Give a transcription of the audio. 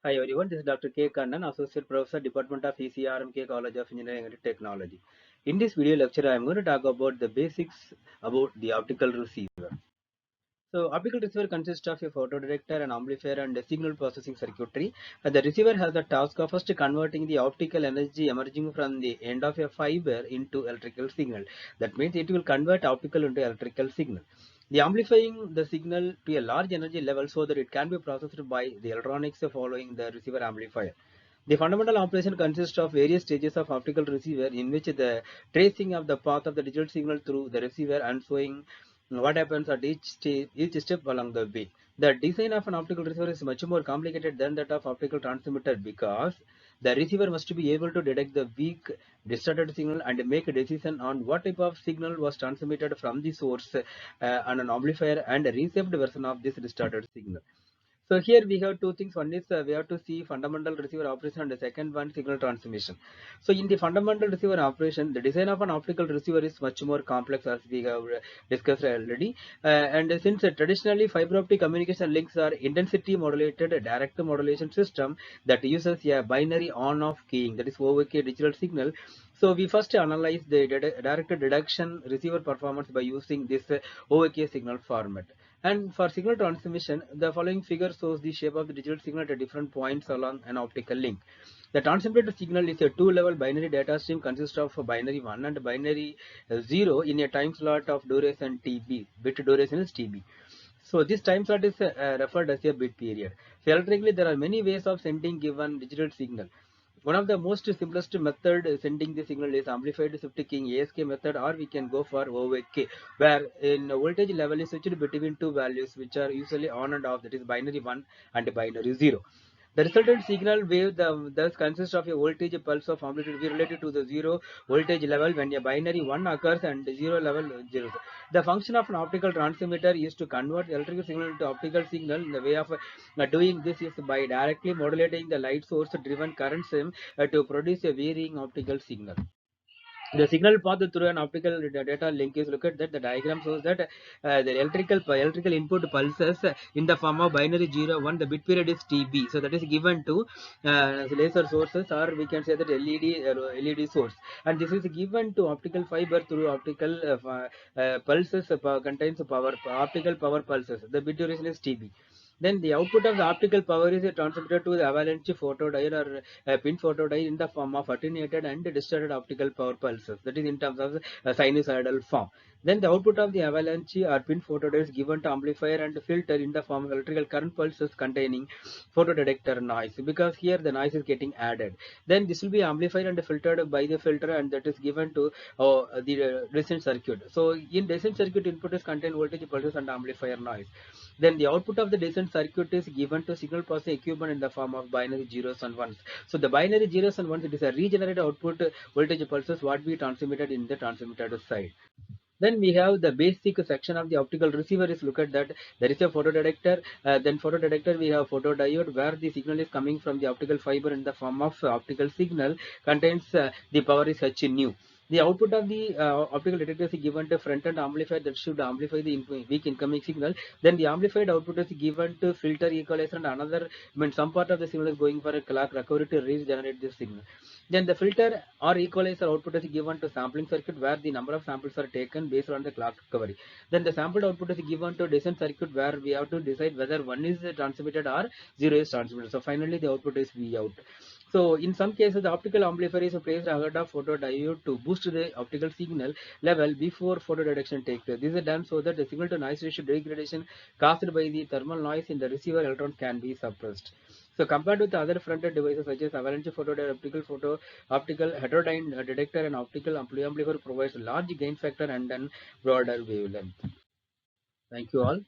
Hi everyone, this is Dr. K. Kannan, Associate Professor, Department of ECRMK, College of Engineering and Technology. In this video lecture, I am going to talk about the basics about the optical receiver. So, optical receiver consists of a photodetector, an amplifier, and a signal processing circuitry. The receiver has the task of first converting the optical energy emerging from the end of a fiber into electrical signal. That means it will convert optical into electrical signal. The amplifying the signal to a large energy level so that it can be processed by the electronics following the receiver amplifier. The fundamental operation consists of various stages of optical receiver in which the tracing of the path of the digital signal through the receiver and showing what happens at each step along the way. The design of an optical receiver is much more complicated than that of optical transmitter because the receiver must be able to detect the weak distorted signal and make a decision on what type of signal was transmitted from the source on an amplifier and a received version of this distorted signal. So here we have two things. One is we have to see fundamental receiver operation and the second one signal transmission. So in the fundamental receiver operation, the design of an optical receiver is much more complex as we have discussed already. And since traditionally fiber optic communication links are intensity modulated direct modulation system that uses a binary on-off keying, that is OOK digital signal. So we first analyze the direct deduction receiver performance by using this OOK signal format. And for signal transmission, the following figure shows the shape of the digital signal at different points along an optical link. The transmitted signal is a two-level binary data stream consists of a binary 1 and binary 0 in a time slot of duration TB. Bit duration is TB. So this time slot is referred as a bit period. So electrically, there are many ways of sending given digital signal. One of the most simplest method sending the signal is amplified shift keying ASK method, or we can go for OVK, where in voltage level is switched between two values which are usually on and off, that is binary 1 and binary 0. The resultant signal wave thus consists of a voltage pulse of amplitude V related to the zero voltage level when a binary 1 occurs and zero level 0. The function of an optical transmitter is to convert electrical signal into optical signal. The way of doing this is by directly modulating the light source driven current sim to produce a varying optical signal. The signal path through an optical data link is, look at that, the diagram shows that the electrical input pulses in the form of binary 0 1, the bit period is TB, so that is given to laser sources, or we can say that LED source, and this is given to optical fiber through optical pulses contains power optical power pulses, the bit duration is TB. Then the output of the optical power is transmitted to the avalanche photodiode or pin photodiode in the form of attenuated and distorted optical power pulses, that is in terms of sinusoidal form. Then the output of the avalanche or pin photodiode is given to amplifier and filter in the form of electrical current pulses containing photodetector noise, because here the noise is getting added. Then this will be amplified and filtered by the filter, and that is given to the resistor circuit. So in resistor circuit, input is contain voltage pulses and amplifier noise. Then the output of the descent circuit is given to signal processing equipment in the form of binary zeros and ones. So the binary zeros and ones, it is a regenerated output voltage pulses what we transmitted in the transmitted side. Then we have the basic section of the optical receiver is, look at that, there is a photodetector, then photodetector we have photodiode where the signal is coming from the optical fiber in the form of optical signal contains the power is H nu. The output of the optical detector is given to front end amplifier that should amplify the weak incoming signal. Then the amplified output is given to filter equalizer, and another, I mean, some part of the signal is going for a clock recovery to regenerate this signal. Then the filter or equalizer output is given to sampling circuit where the number of samples are taken based on the clock recovery. Then the sampled output is given to descent circuit where we have to decide whether 1 is transmitted or 0 is transmitted. So finally the output is V out. So in some cases the optical amplifier is placed ahead of photodiode to boost the optical signal level before photodetector takes place. This is done so that the signal to noise ratio degradation caused by the thermal noise in the receiver electrons can be suppressed. So compared with the other front-end devices such as avalanche photodiode, optical heterodyne detector, and optical amplifier provides large gain factor and then broader wavelength. Thank you all.